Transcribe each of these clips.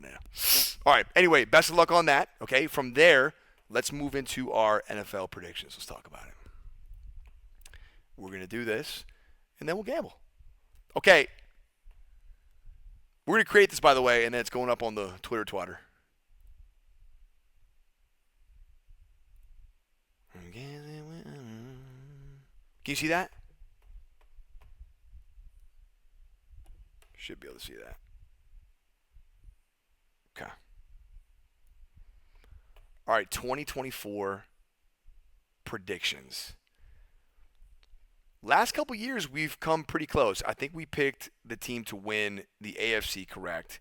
there. All right. Anyway, best of luck on that. Okay. From there, let's move into our NFL predictions. Let's talk about it. We're going to do this, and then we'll gamble. Okay. We're going to create this, by the way, and then it's going up on the Twitter twatter. Can you see that? Should be able to see that. Okay. All right, 2024 predictions. Last couple years, we've come pretty close. I think we picked the team to win the AFC correct.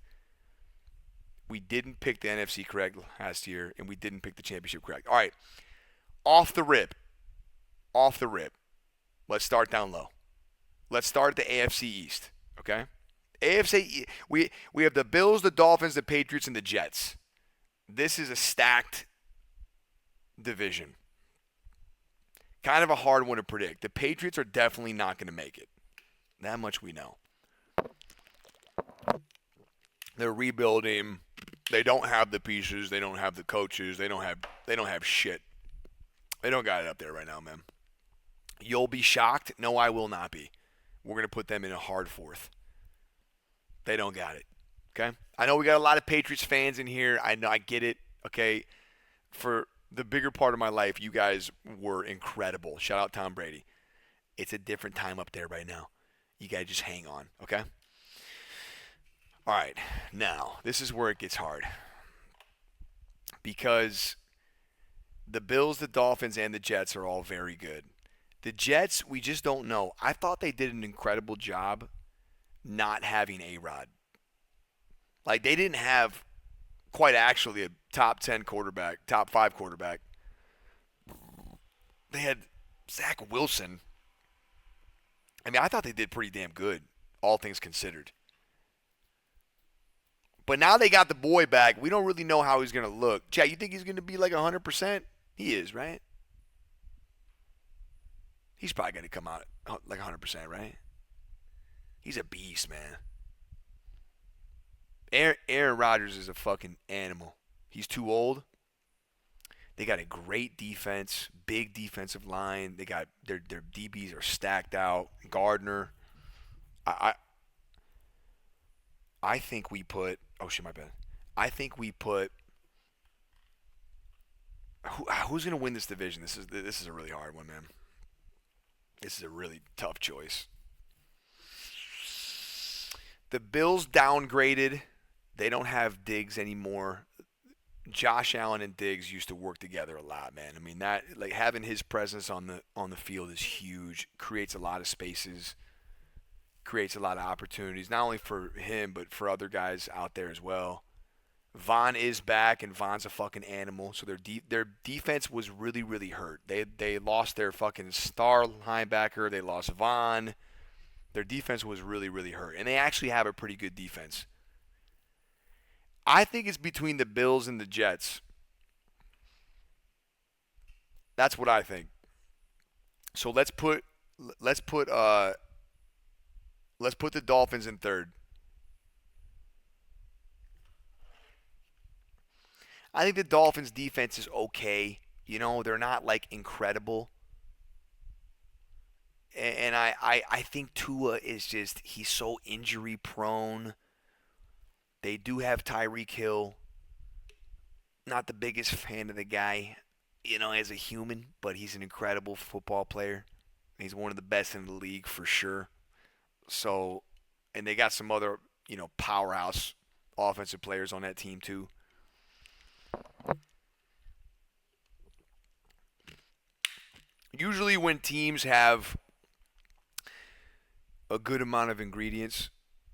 We didn't pick the NFC correct last year, and we didn't pick the championship correct. All right, off the rip. Let's start down low. Let's start at the AFC East, okay? AFC, we have the Bills, the Dolphins, the Patriots, and the Jets. This is a stacked division. Kind of a hard one to predict. The Patriots are definitely not going to make it. That much we know. They're rebuilding. They don't have the pieces. They don't have the coaches. They don't have shit. They don't got it up there right now, man. You'll be shocked. No, I will not be. We're going to put them in a hard fourth. They don't got it. Okay? I know we got a lot of Patriots fans in here. I know, I get it. Okay? For the bigger part of my life, you guys were incredible. Shout out Tom Brady. It's a different time up there right now. You guys just hang on. Okay? All right. Now, this is where it gets hard. Because the Bills, the Dolphins, and the Jets are all very good. The Jets, we just don't know. I thought they did an incredible job not having A-Rod. Like, they didn't have quite actually a top 10 quarterback, top 5 quarterback. They had Zach Wilson. I mean, I thought they did pretty damn good, all things considered. But now they got the boy back. We don't really know how he's going to look. Chad, you think he's going to be like 100%? He is, right? He's probably going to come out like 100%, right? He's a beast, man. Aaron Rodgers is a fucking animal. He's too old. They got a great defense, big defensive line. They got their DBs are stacked out. Gardner. I think we put. Oh shit, my bad. I think we put. Who's gonna win this division? This is a really hard one, man. This is a really tough choice. The Bills downgraded. They don't have Diggs anymore. Josh Allen and Diggs used to work together a lot, man. I mean, that like having his presence on the field is huge. Creates a lot of spaces. Creates a lot of opportunities, not only for him but for other guys out there as well. Von is back, and Von's a fucking animal. So their defense was really, really hurt. They lost their fucking star linebacker. They lost Von. Their defense was really, really hurt. And they actually have a pretty good defense. I think it's between the Bills and the Jets. That's what I think. So let's put the Dolphins in third. I think the Dolphins' defense is okay. You know, they're not like incredible. And I think Tua is just, he's so injury prone. They do have Tyreek Hill. Not the biggest fan of the guy, you know, as a human, but he's an incredible football player. He's one of the best in the league for sure. So, and they got some other, you know, powerhouse offensive players on that team too. Usually when teams have a good amount of ingredients,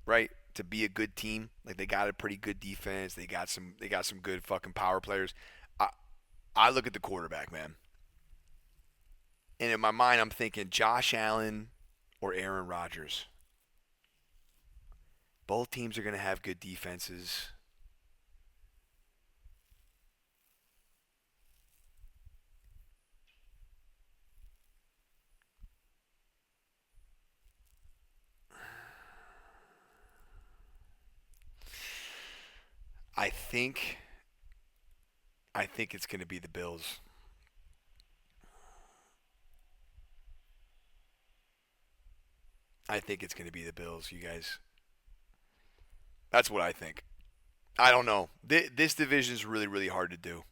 right, to be a good team, like they got a pretty good defense, they got some good fucking power players. I look at the quarterback, man. And in my mind I'm thinking Josh Allen or Aaron Rodgers. Both teams are going to have good defenses. I think it's going to be the Bills. I think it's going to be the Bills, you guys. That's what I think. I don't know. This division is really, really hard to do.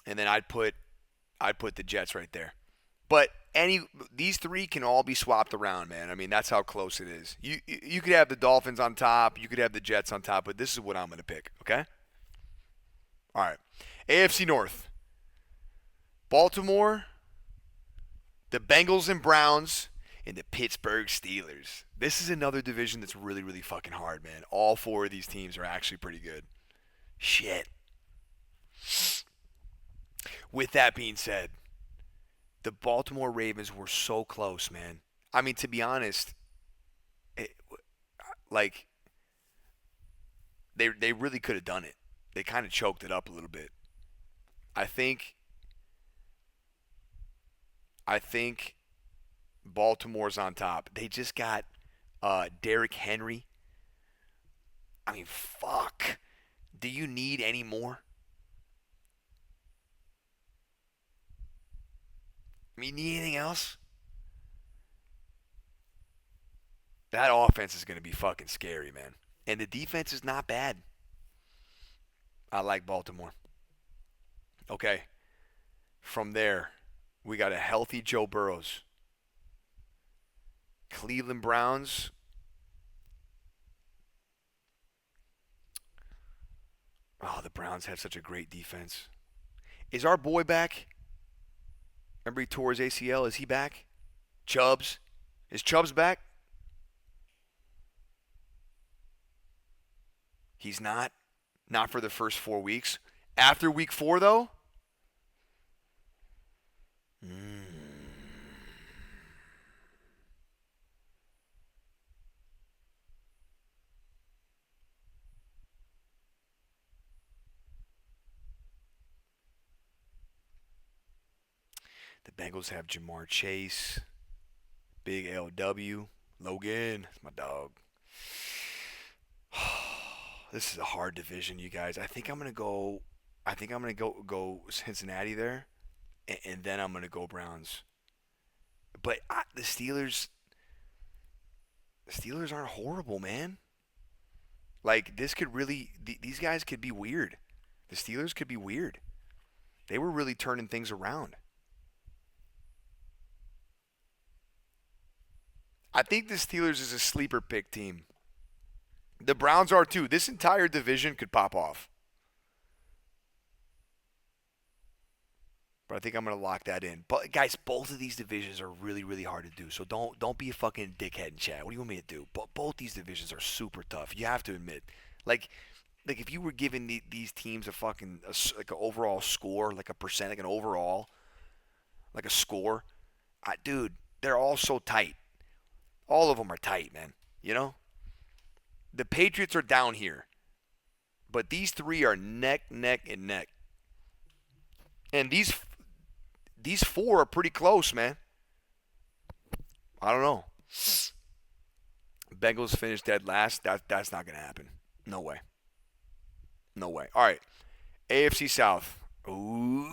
And then I'd put the Jets right there. But these three can all be swapped around, man. I mean, that's how close it is. You could have the Dolphins on top, you could have the Jets on top, but this is what I'm going to pick, okay? All right. AFC North. Baltimore, the Bengals and Browns, and the Pittsburgh Steelers. This is another division that's really, really fucking hard, man. All four of these teams are actually pretty good. Shit. With that being said, the Baltimore Ravens were so close, man. I mean, to be honest, it, like they really could have done it. They kind of choked it up a little bit. I think I think Baltimore's on top. They just got Derrick Henry. I mean, fuck. Do you need any more? I mean, need anything else? That offense is going to be fucking scary, man. And the defense is not bad. I like Baltimore. Okay. From there, we got a healthy Joe Burrows. Cleveland Browns. Oh, the Browns have such a great defense. Is our boy back? Remember he tore his ACL. Is he back? Chubbs. Is Chubbs back? He's not. Not for the first 4 weeks. After week 4, though? The Bengals have Jamar Chase. Big LW. Logan. That's my dog. This is a hard division, you guys. I think I'm gonna go. I think I'm gonna go Cincinnati there, and then I'm gonna go Browns. But the Steelers aren't horrible, man. Like this could really, these guys could be weird. The Steelers could be weird. They were really turning things around. I think the Steelers is a sleeper pick team. The Browns are too. This entire division could pop off. But I think I'm gonna lock that in. But guys, both of these divisions are really, really hard to do. So don't be a fucking dickhead and chat. What do you want me to do? But both these divisions are super tough. You have to admit, like, like if you were giving these teams a fucking like an overall score, like a percent, like an overall, like a score, dude, they're all so tight. All of them are tight, man. You know, the Patriots are down here, but these three are neck, neck, and neck. And these four are pretty close, man. I don't know. Bengals finished dead last. That's not gonna happen. No way. No way. All right. AFC South. Ooh.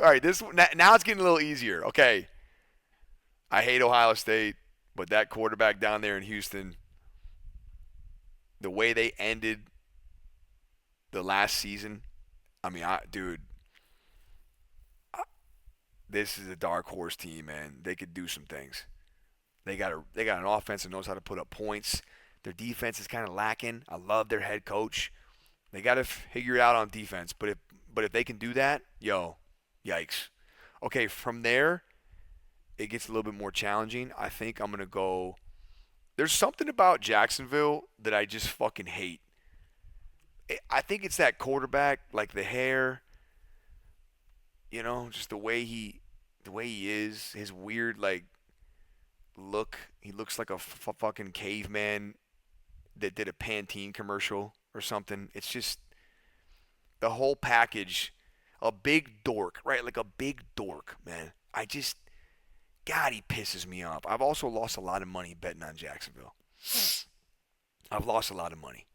All right. This now it's getting a little easier. Okay. I hate Ohio State, but that quarterback down there in Houston, the way they ended the last season, I mean, dude, this is a dark horse team, man. They could do some things. They got an offense that knows how to put up points. Their defense is kind of lacking. I love their head coach. They got to figure it out on defense. But if they can do that, yikes. Okay, from there, it gets a little bit more challenging. I think I'm gonna go. There's something about Jacksonville that I just fucking hate. I think it's that quarterback, like the hair, just the way he is, his weird like look. He looks like a fucking caveman that did a Pantene commercial or something. It's just the whole package. A big dork, right? Like a big dork, man. God, he pisses me off. I've also lost a lot of money betting on Jacksonville. I've lost a lot of money.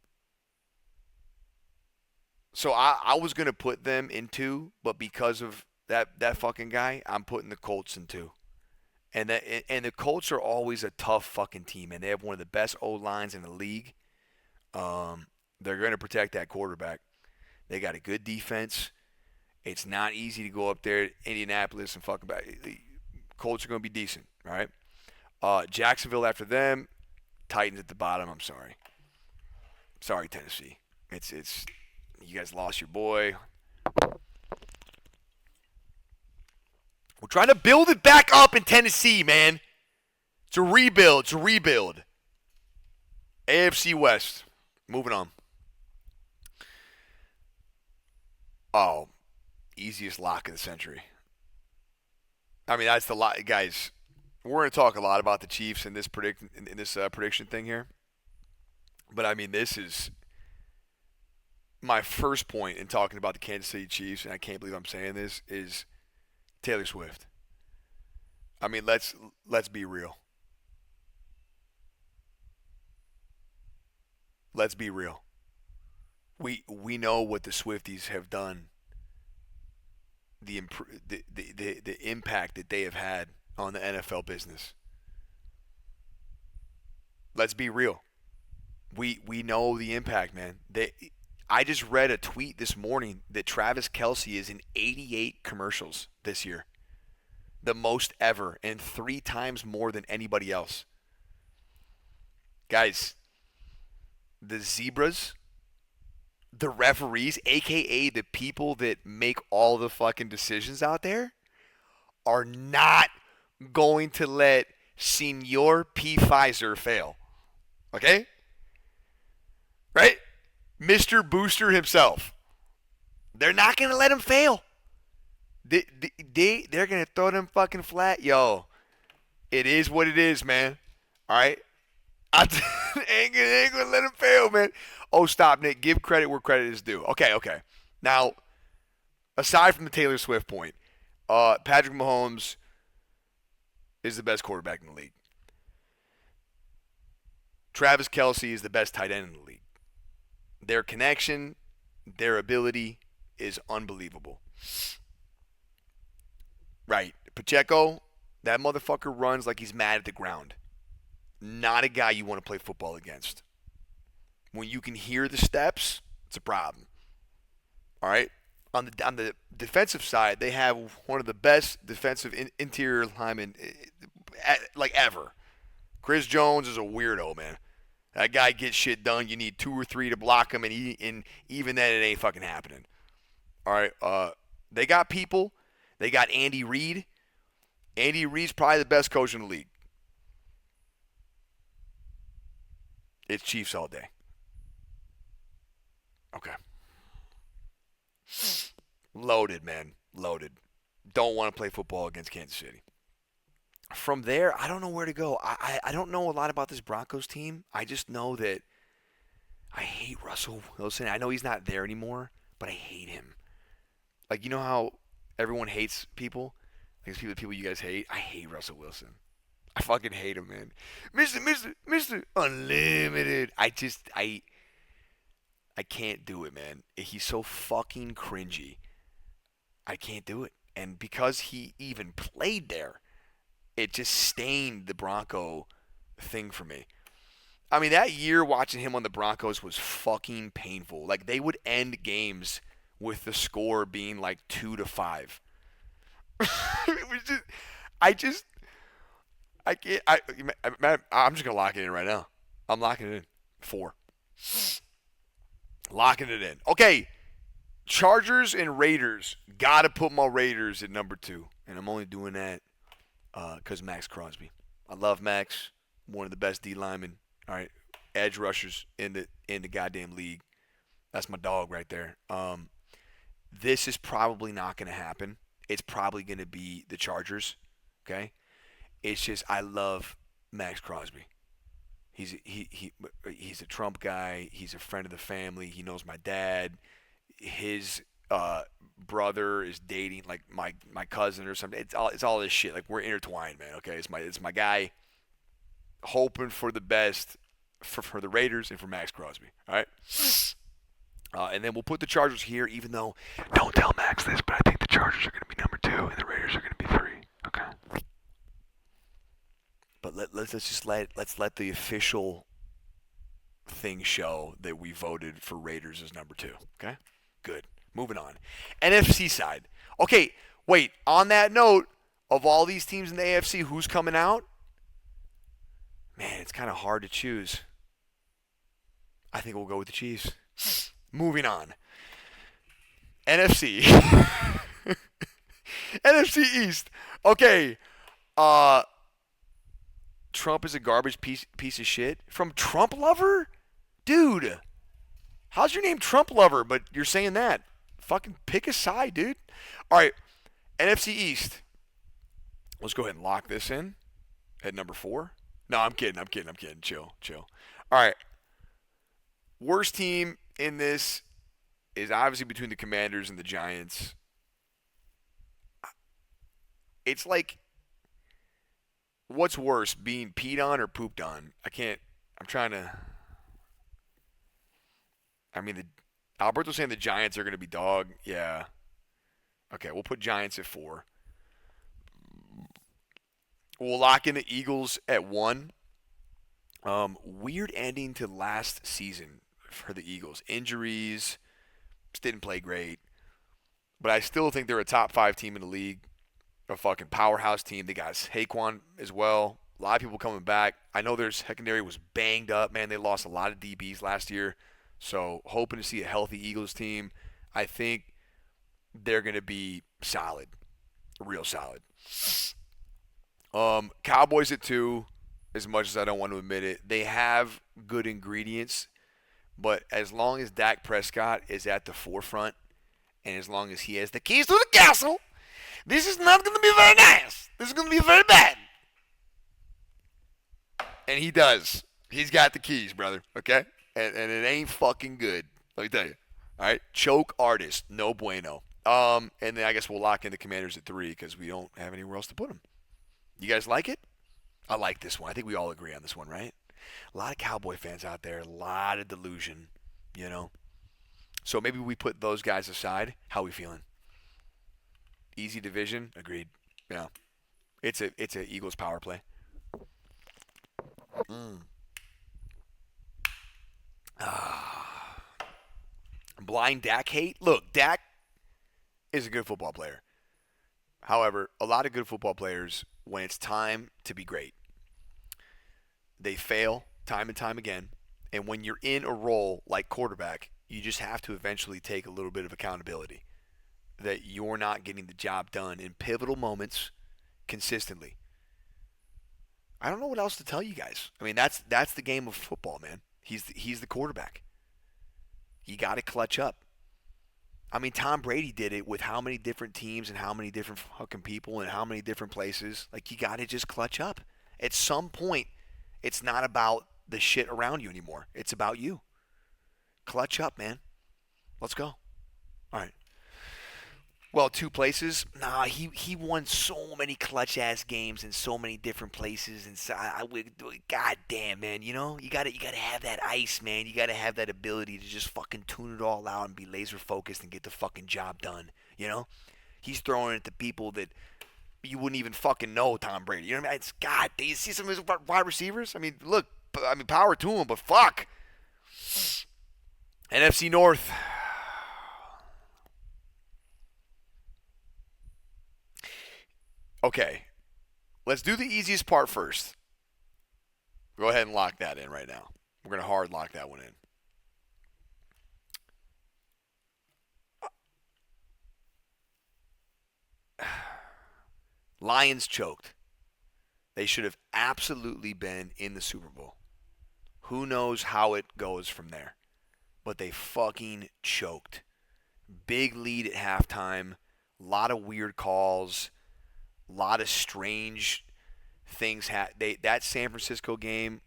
So I was gonna put them in 2, but because of that fucking guy, I'm putting the Colts in 2. And the Colts are always a tough fucking team, and they have one of the best O lines in the league. They're going to protect that quarterback. They got a good defense. It's not easy to go up there to Indianapolis and fucking back. The Colts are going to be decent, all right? Jacksonville after them. Titans at the bottom. I'm sorry. Sorry, Tennessee. It's you guys lost your boy. We're trying to build it back up in Tennessee, man. It's a rebuild. It's a rebuild. AFC West. Moving on. Oh, easiest lock of the century. I mean, that's the lot, guys. We're going to talk a lot about the Chiefs in this prediction thing here. But I mean, this is my first point in talking about the Kansas City Chiefs, and I can't believe I'm saying this, is Taylor Swift. I mean, let's be real. Let's be real. We know what the Swifties have done, the impact that they have had on the NFL business. Let's be real. We know the impact, man. I just read a tweet this morning that Travis Kelce is in 88 commercials this year, the most ever, and 3 times more than anybody else. Guys, the zebras, the referees, aka the people that make all the fucking decisions out there, are not going to let Senor P. Pfizer fail. Okay? Right? Mr. Booster himself. They're not going to let him fail. They're going to throw them fucking flat. Yo, it is what it is, man. All right? I ain't going to let him fail, man. Oh, stop, Nick. Give credit where credit is due. Okay. Now, aside from the Taylor Swift point, Patrick Mahomes is the best quarterback in the league. Travis Kelce is the best tight end in the league. Their connection, their ability is unbelievable. Right. Pacheco, that motherfucker runs like he's mad at the ground. Not a guy you want to play football against. When you can hear the steps, it's a problem. All right? On the defensive side, they have one of the best defensive interior linemen like ever. Chris Jones is a weirdo, man. That guy gets shit done. You need 2 or 3 to block him, and even then, it ain't fucking happening. All right? They got people. They got Andy Reid. Andy Reid's probably the best coach in the league. It's Chiefs all day. Okay. Loaded, man. Loaded. Don't want to play football against Kansas City. From there, I don't know where to go. I don't know a lot about this Broncos team. I just know that I hate Russell Wilson. I know he's not there anymore, but I hate him. Like, you know how everyone hates people? Like, the people you guys hate? I hate Russell Wilson. I fucking hate him, man. Mr. Unlimited. I can't do it, man. He's so fucking cringy. I can't do it. And because he even played there, it just stained the Bronco thing for me. I mean, that year watching him on the Broncos was fucking painful. Like, they would end games with the score being like 2-5. It was just, I can't, I'm just going to lock it in right now. I'm locking it in. 4. Locking it in. Okay. Chargers and Raiders. Got to put my Raiders at number 2. And I'm only doing that because Max Crosby. I love Max. One of the best D linemen. All right. Edge rushers in the goddamn league. That's my dog right there. This is probably not going to happen. It's probably going to be the Chargers. Okay. It's just I love Max Crosby. He's a Trump guy. He's a friend of the family. He knows my dad. His brother is dating like my cousin or something. It's all this shit. Like, we're intertwined, man. Okay, it's my guy. Hoping for the best. for the Raiders and for Max Crosby. All right. And then we'll put the Chargers here, even though, don't tell Max this, but I think the Chargers are going to be number 2 and the Raiders are going to be 3. Okay. But let's let the official thing show that we voted for Raiders as number 2. Okay. Good. Moving on. NFC side. Okay. Wait. On that note, of all these teams in the AFC, who's coming out? Man, it's kind of hard to choose. I think we'll go with the Chiefs. Moving on. NFC. NFC East. Okay. Trump is a garbage piece of shit. From Trump Lover? Dude. How's your name Trump Lover, but you're saying that? Fucking pick a side, dude. All right. NFC East. Let's go ahead and lock this in at number 4. No, I'm kidding. Chill. All right. Worst team in this is obviously between the Commanders and the Giants. It's like, what's worse, being peed on or pooped on? Alberto's saying the Giants are going to be dog. Yeah. Okay, we'll put Giants at 4. We'll lock in the Eagles at 1. Weird ending to last season for the Eagles. Injuries, just didn't play great. But I still think they're a top 5 team in the league. A fucking powerhouse team. They got Saquon as well. A lot of people coming back. I know their secondary was banged up, man. They lost a lot of DBs last year. So hoping to see a healthy Eagles team. I think they're going to be solid. Real solid. Cowboys at 2, as much as I don't want to admit it. They have good ingredients, but as long as Dak Prescott is at the forefront and as long as he has the keys to the castle, this is not going to be very nice. This is going to be very bad. And he does. He's got the keys, brother, okay? And it ain't fucking good. Let me tell you. All right? Choke artist. No bueno. And then I guess we'll lock in the Commanders at 3 because we don't have anywhere else to put them. You guys like it? I like this one. I think we all agree on this one, right? A lot of Cowboy fans out there. A lot of delusion, you know? So maybe we put those guys aside. How we feeling? Easy division? Agreed. Yeah. It's a Eagles power play. Blind Dak hate? Look, Dak is a good football player. However, a lot of good football players, when it's time to be great, they fail time and time again. And when you're in a role like quarterback, you just have to eventually take a little bit of accountability that you're not getting the job done in pivotal moments consistently. I don't know what else to tell you guys. I mean, that's the game of football, man. He's the quarterback. You got to clutch up. I mean, Tom Brady did it with how many different teams and how many different fucking people and how many different places. Like, you got to just clutch up. At some point, it's not about the shit around you anymore. It's about you. Clutch up, man. Let's go. All right. Well, 2 places. Nah, he won so many clutch-ass games in so many different places. And so God damn, man. You know, you gotta have that ice, man. You gotta have that ability to just fucking tune it all out and be laser focused and get the fucking job done. You know, he's throwing it to people that you wouldn't even fucking know. Tom Brady. You know what I mean? It's God. Do you see some of his wide receivers? I mean, look. I mean, power to him, but fuck. NFC North. Okay, let's do the easiest part first. Go ahead and lock that in right now. We're going to hard lock that one in. Lions choked. They should have absolutely been in the Super Bowl. Who knows how it goes from there. But they fucking choked. Big lead at halftime. A lot of weird calls. A lot of strange things. That San Francisco game,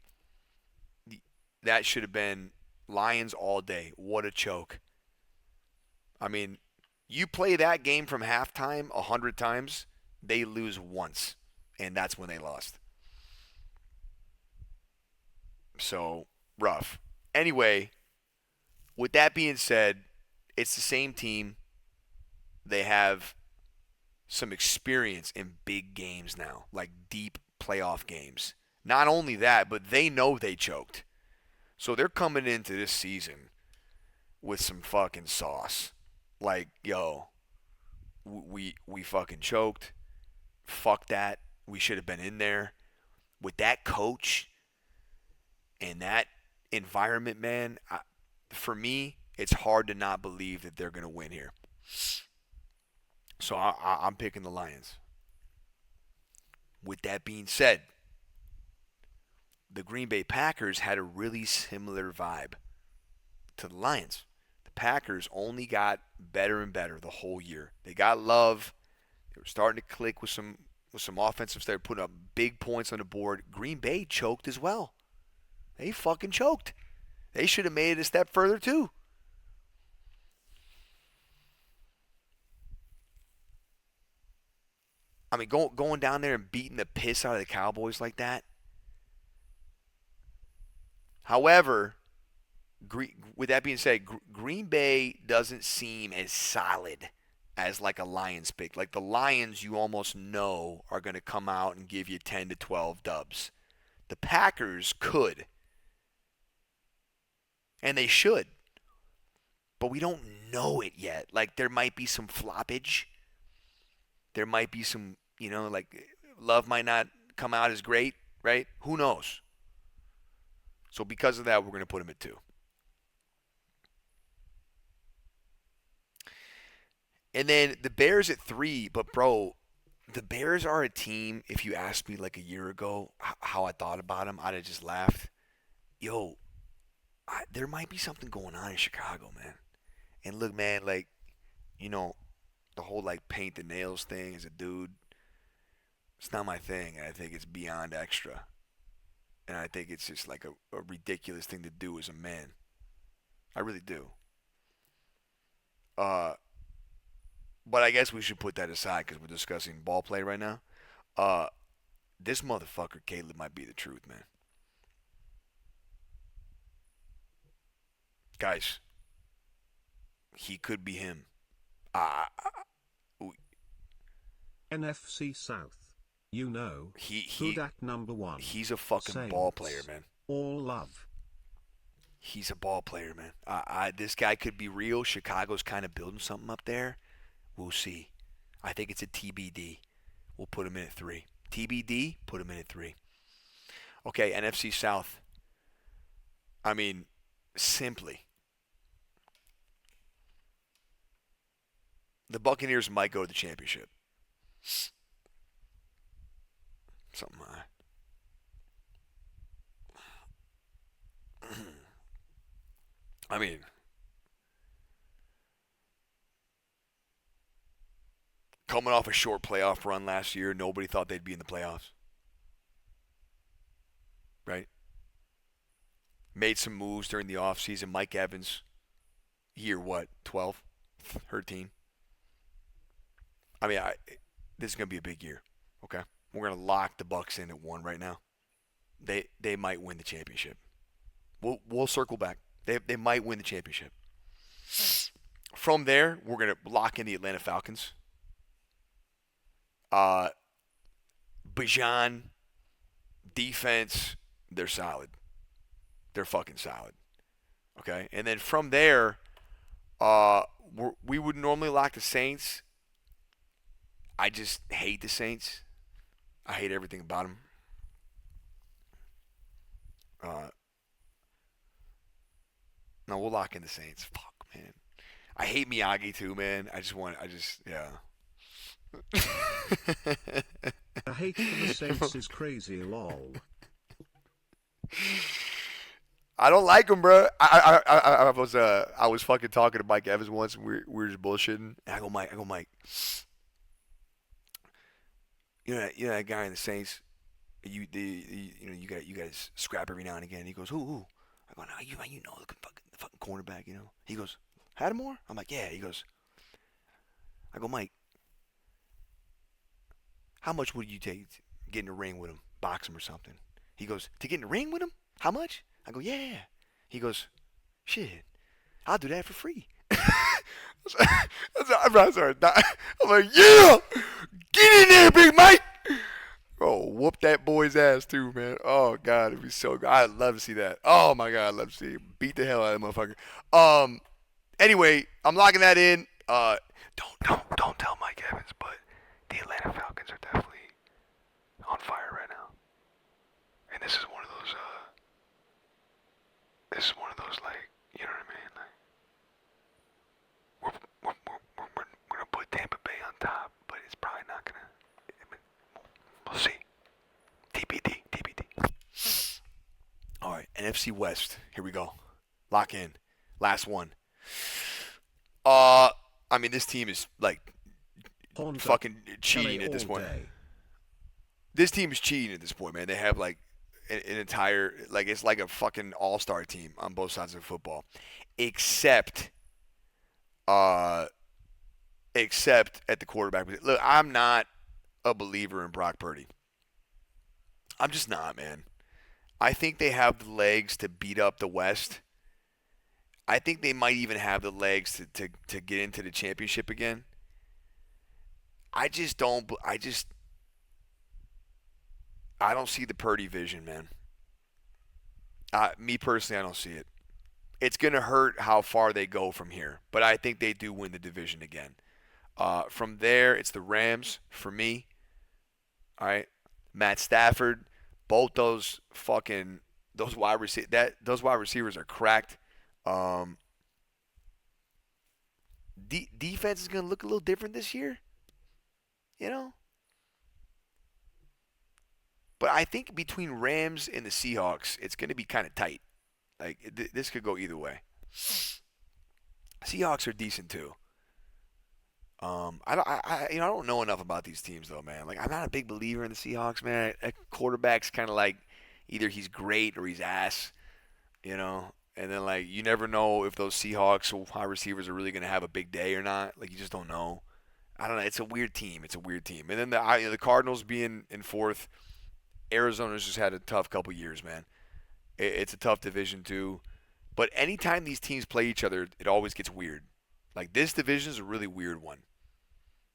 that should have been Lions all day. What a choke. I mean, you play that game from halftime 100 times, they lose once, and that's when they lost. So, rough. Anyway, with that being said, it's the same team. They have some experience in big games now, like deep playoff games. Not only that, but they know they choked. So they're coming into this season with some fucking sauce. Like, yo, we fucking choked. Fuck that. We should have been in there. With that coach and that environment, man, for me, it's hard to not believe that they're going to win here. So I'm picking the Lions. With that being said, the Green Bay Packers had a really similar vibe to the Lions. The Packers only got better and better the whole year. They got love. They were starting to click with some offensive stuff. They were putting up big points on the board. Green Bay choked as well. They fucking choked. They should have made it a step further too. I mean, going down there and beating the piss out of the Cowboys like that. However, with that being said, Green Bay doesn't seem as solid as like a Lions pick. Like the Lions, you almost know are going to come out and give you 10 to 12 dubs. The Packers could, and they should, but we don't know it yet. Like there might be some floppage. There might be some, like Love might not come out as great, right? Who knows? So because of that, we're going to put him at 2. And then the Bears at 3. But, bro, the Bears are a team, if you asked me like a year ago how I thought about them, I'd have just laughed. Yo, there might be something going on in Chicago, man. And look, man, like, the whole like paint the nails thing as a dude, it's not my thing. And I think it's beyond extra. And I think it's just like a ridiculous thing to do as a man. I really do. But I guess we should put that aside because we're discussing ball play right now. This motherfucker, Caleb, might be the truth, man. Guys, he could be him. NFC South. He Hudak number 1. He's a fucking Saints. ball player, man. All love. He's a ball player, man. This guy could be real. Chicago's kind of building something up there. We'll see. I think it's a TBD. We'll put him in at 3. TBD, put him in at 3. Okay, NFC South. I mean, simply. The Buccaneers might go to the championship. Something high. I mean, coming off a short playoff run last year, nobody thought they'd be in the playoffs. Right? Made some moves during the offseason. Mike Evans, year what? 12? 13? I mean, this is going to be a big year. Okay? We're going to lock the Bucs in at 1 right now. They might win the championship. We'll circle back. They might win the championship. From there, we're going to lock in the Atlanta Falcons. Bijan, defense, they're solid. They're fucking solid. Okay? And then from there, we would normally lock the Saints. I just hate the Saints. I hate everything about them. No, we'll lock in the Saints. Fuck, man. I hate Miyagi too, man. Yeah. The hate for the Saints is crazy, lol. I don't like him, bro. I was fucking talking to Mike Evans once, and we were just bullshitting. And I go, Mike. You know that guy in the Saints. You got to scrap every now and again. He goes, who? I go, no, you know the fucking cornerback. He goes, Hattemore? I'm like, yeah. He goes, I go, Mike, how much would you take to get in the ring with him, box him or something? He goes, to get in the ring with him? How much? I go, yeah. He goes, shit, I'll do that for free. I'm sorry. I'm like, yeah, get in there, Big Mike. Oh, whoop that boy's ass too, man. Oh God, it'd be so good. I'd love to see that. Oh my God, I'd love to see him beat the hell out of that motherfucker. Anyway, I'm locking that in. Don't tell Mike Evans, but the Atlanta Falcons are definitely on fire right now. And this is one of those. This is one of those, like, you know what I mean? Like, we're gonna put Tampa Bay on top, but it's probably not gonna. We'll see. TBD. All right, NFC West. Here we go. Lock in. Last one. I mean, this team is like fucking cheating at this point. This team is cheating at this point, man. They have like an entire, like, it's like a fucking all-star team on both sides of football, except at the quarterback. Look, I'm not a believer in Brock Purdy. I'm just not, man. I think they have the legs to beat up the West. I think they might even have the legs to get into the championship again. I don't see the Purdy vision, man. Me personally, I don't see it. It's going to hurt how far they go from here, but I think they do win the division again. From there, it's the Rams for me. All right, Matt Stafford, both those wide receivers are cracked. Defense is going to look a little different this year, you know. But I think between Rams and the Seahawks, it's going to be kind of tight. Like, this could go either way. Seahawks are decent too. I don't know enough about these teams though, man. Like, I'm not a big believer in the Seahawks, man. A quarterback's kind of like either he's great or he's ass, you know. And then, like, you never know if those Seahawks wide receivers are really going to have a big day or not. Like, you just don't know. I don't know. It's a weird team. And then the Cardinals being in fourth. Arizona's just had a tough couple years, man. It's a tough division too. But anytime these teams play each other, it always gets weird. Like, this division is a really weird one.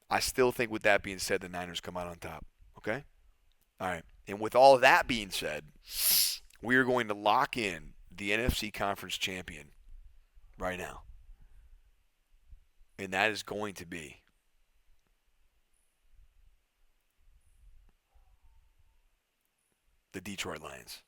I still think, with that being said, the Niners come out on top. Okay? All right. And with all of that being said, we are going to lock in the NFC Conference champion right now. And that is going to be the Detroit Lions.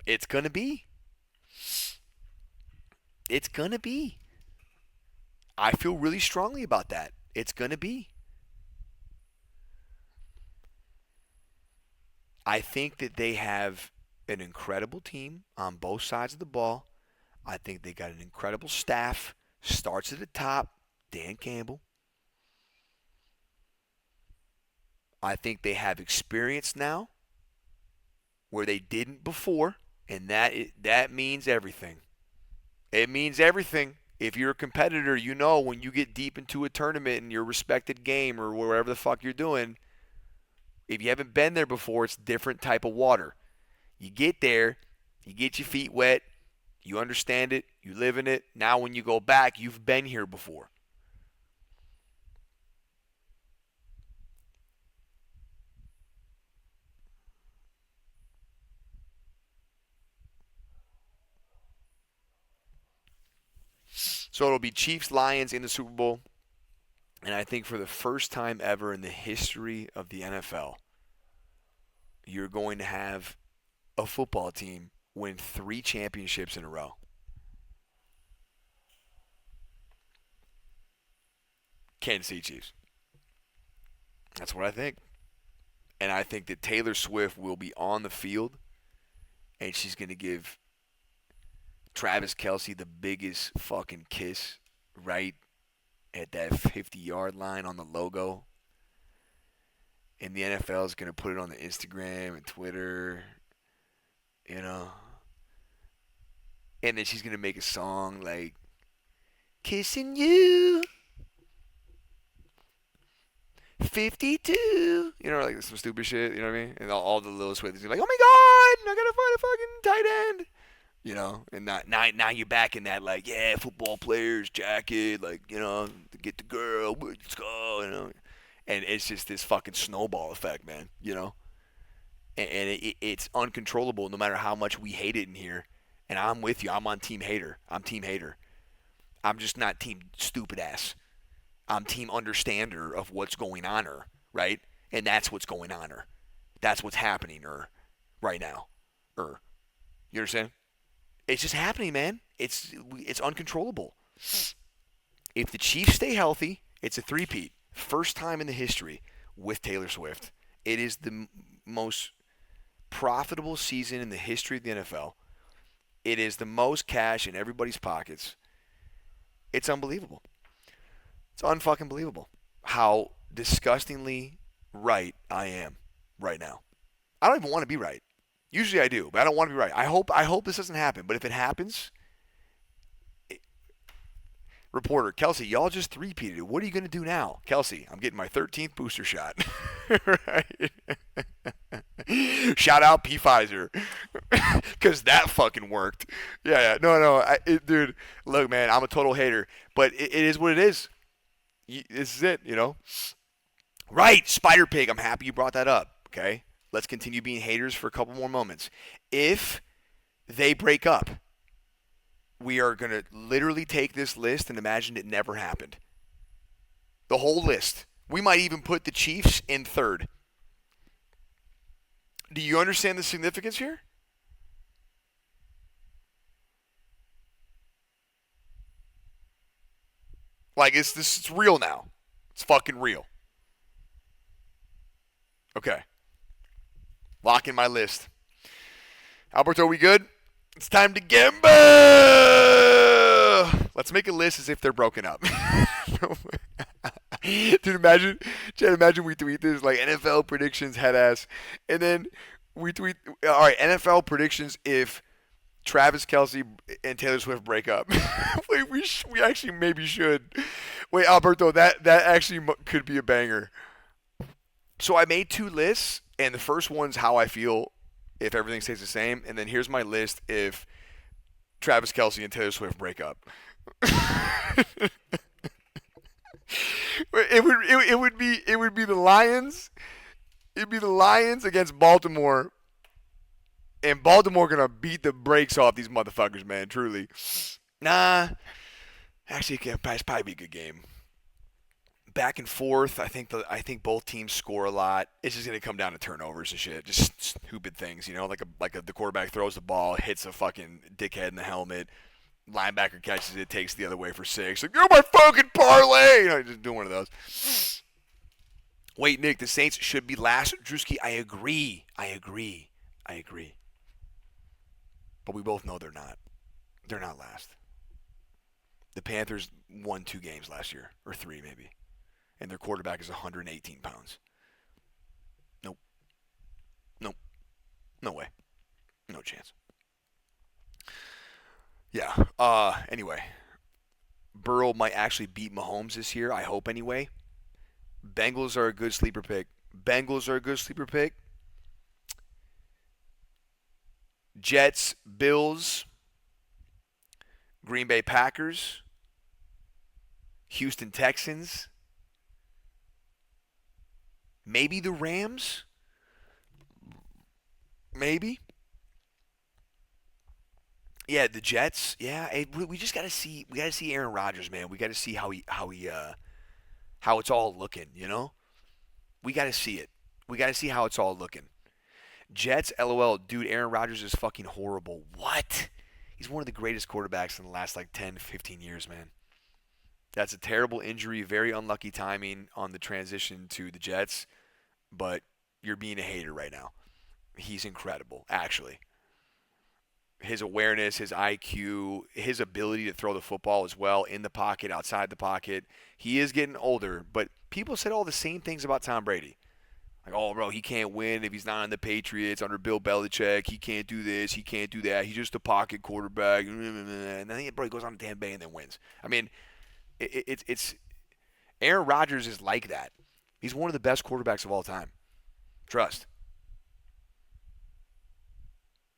It's going to be. It's going to be. I feel really strongly about that. It's going to be. I think that they have an incredible team on both sides of the ball. I think they got an incredible staff. Starts at the top, Dan Campbell. I think they have experience now where they didn't before, and that means everything. It means everything. If you're a competitor, you know when you get deep into a tournament in your respected game or wherever the fuck you're doing, if you haven't been there before, it's a different type of water. You get there, you get your feet wet, you understand it, you live in it. Now when you go back, you've been here before. So it'll be Chiefs-Lions in the Super Bowl. And I think for the first time ever in the history of the NFL, you're going to have a football team win 3 championships in a row. Kansas City Chiefs. That's what I think. And I think that Taylor Swift will be on the field, and she's going to give Travis Kelce the biggest fucking kiss right at that 50-yard line on the logo. and the NFL is gonna put it on the Instagram and Twitter, you know, and then she's gonna make a song like "Kissing You." 52, you know, like some stupid shit, you know what I mean? And all the little Swifties are like, oh my God, I gotta find a fucking tight end, you know? And now you're back in that, like, yeah, football player's jacket, like, you know, to get the girl, let's go, you know? And it's just this fucking snowball effect, man, you know? And it's uncontrollable no matter how much we hate it in here. And I'm with you. I'm on Team Hater. I'm Team Hater. I'm just not Team Stupid Ass. I'm team understander of what's going on her, right? And that's what's going on her. That's what's happening her right now. You understand? It's just happening, man. It's uncontrollable. If the Chiefs stay healthy, it's a three-peat. First time in the history with Taylor Swift. It is the most profitable season in the history of the NFL. It is the most cash in everybody's pockets. It's unbelievable. It's unfucking believable how disgustingly right I am right now. I don't even want to be right. Usually I do, but I don't want to be right. I hope this doesn't happen. But if it happens, reporter Kelsey, y'all just three-peated it. What are you going to do now? Kelsey, I'm getting my 13th booster shot. Right? Shout out P. Pfizer. Because that fucking worked. Yeah. No. Dude, look, man, I'm a total hater. But it is what it is. This is it, you know? Right, Spider Pig, I'm happy you brought that up, okay? Let's continue being haters for a couple more moments. If they break up, we are going to literally take this list and imagine it never happened. The whole list. We might even put the Chiefs in third. Do you understand the significance here? Like, it's real now. It's fucking real. Okay. Lock in my list. Alberto, we good? It's time to gamble! Let's make a list as if they're broken up. Dude, imagine we tweet this, like, NFL predictions, head ass. And then we tweet, all right, NFL predictions if Travis Kelce and Taylor Swift break up. Wait, we actually maybe should. Wait, Alberto, that actually could be a banger. So I made two lists, and the first one's how I feel if everything stays the same, and then here's my list if Travis Kelce and Taylor Swift break up. It would be the Lions. It'd be the Lions against Baltimore. And Baltimore gonna beat the brakes off these motherfuckers, man. Truly. Nah. Actually, it can probably be a good game. Back and forth. I think both teams score a lot. It's just gonna come down to turnovers and shit. Just stupid things, you know, the quarterback throws the ball, hits a fucking dickhead in the helmet. Linebacker catches it, takes the other way for 6. Like, you're my fucking parlay. You know, just doing one of those. Wait, Nick, the Saints should be last. Drewski, I agree. But we both know they're not. They're not last. The Panthers won 2 games last year, or 3 maybe. And their quarterback is 118 pounds. Nope. No way. No chance. Yeah. Anyway. Burrow might actually beat Mahomes this year. I hope anyway. Bengals are a good sleeper pick. Jets, Bills, Green Bay Packers, Houston Texans, maybe the Rams, maybe. Yeah, the Jets. Yeah, we just gotta see. We gotta see Aaron Rodgers, man. We gotta see how it's all looking. You know, we gotta see it. We gotta see how it's all looking. Jets, LOL, dude. Aaron Rodgers is fucking horrible. What? He's one of the greatest quarterbacks in the last 10, 15 years, man. That's a terrible injury. Very unlucky timing on the transition to the Jets. But you're being a hater right now. He's incredible, actually. His awareness, his IQ, his ability to throw the football as well, in the pocket, outside the pocket. He is getting older, but people said all the same things about Tom Brady. Like, oh, bro, he can't win if he's not on the Patriots under Bill Belichick. He can't do this. He can't do that. He's just a pocket quarterback. And then, bro, he goes on to Tampa Bay and then wins. I mean, it's Aaron Rodgers is like that. He's one of the best quarterbacks of all time. Trust.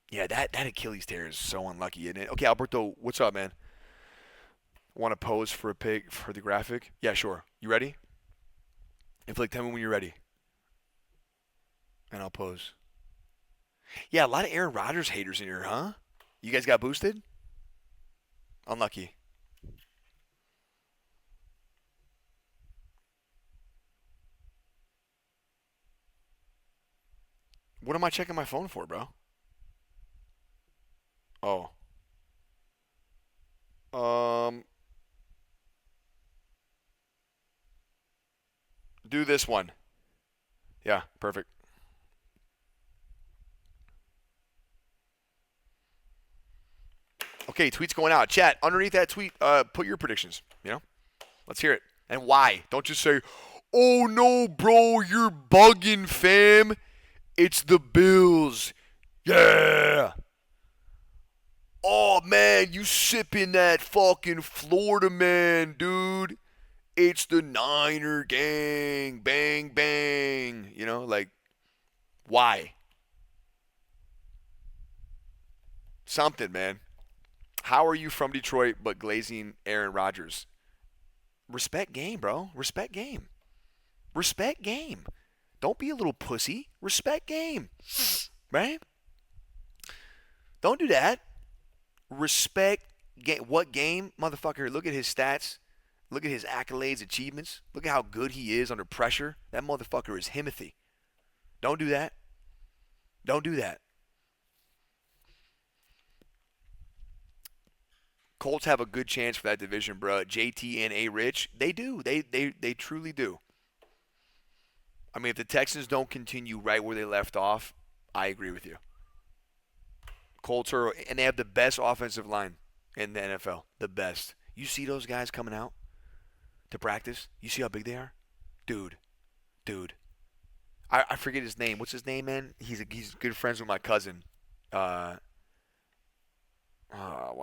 Yeah, that Achilles tear is so unlucky, isn't it? Okay, Alberto, what's up, man? Want to pose for a pic for the graphic? Yeah, sure. You ready? Tell me when you're ready. And I'll pose. Yeah, a lot of Aaron Rodgers haters in here, huh? You guys got boosted? Unlucky. What am I checking my phone for, bro? Oh. Do this one. Yeah, perfect. Okay, tweet's going out. Chat, underneath that tweet, put your predictions. Let's hear it. And why? Don't just say, oh no, bro, you're bugging, fam. It's the Bills. Yeah. Oh, man, you sipping that fucking Florida man, dude. It's the Niner gang. Bang, bang. Why? Something, man. How are you from Detroit but glazing Aaron Rodgers? Respect game, bro. Respect game. Respect game. Don't be a little pussy. Respect game. Right? Don't do that. Respect game. What game? Motherfucker, look at his stats. Look at his accolades, achievements. Look at how good he is under pressure. That motherfucker is Himothy. Don't do that. Don't do that. Colts have a good chance for that division, bro. JT and A. Rich, they do. They truly do. I mean, if the Texans don't continue right where they left off, I agree with you. Colts and they have the best offensive line in the NFL. The best. You see those guys coming out to practice? You see how big they are? Dude. I forget his name. What's his name, man? He's good friends with my cousin. Why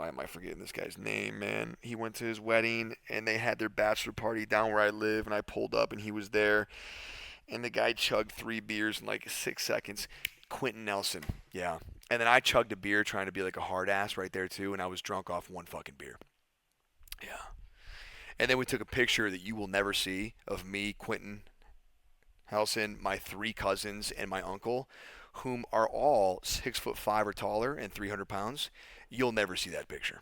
am I forgetting this guy's name, man? He went to his wedding, and they had their bachelor party down where I live, and I pulled up, and he was there. And the guy chugged 3 beers in like 6 seconds. Quentin Nelson. Yeah. And then I chugged a beer trying to be like a hard ass right there, too, and I was drunk off 1 fucking beer. Yeah. And then we took a picture that you will never see of me, Quentin Nelson, my 3 cousins, and my uncle, whom are all 6'5" or taller and 300 pounds. You'll never see that picture.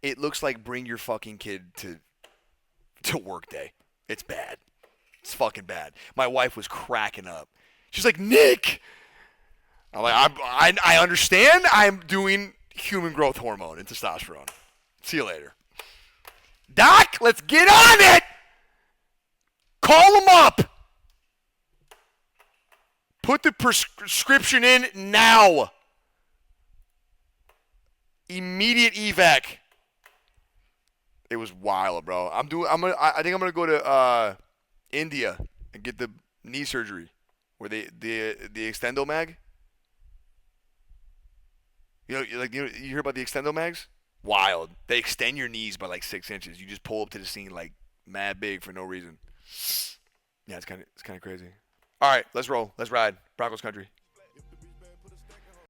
It looks like bring your fucking kid to work day. It's bad. It's fucking bad. My wife was cracking up. She's like, Nick! I'm like, I understand. I'm doing human growth hormone and testosterone. See you later. Doc, let's get on it! Call him up! Put the prescription in now. Immediate evac. It was wild, bro. I think I'm gonna go to India and get the knee surgery, where the Extendo Mag. You hear about the Extendo Mags? Wild. They extend your knees by like 6 inches. You just pull up to the scene like mad big for no reason. Yeah, it's kind of crazy. All right, let's roll. Let's ride. Broncos country.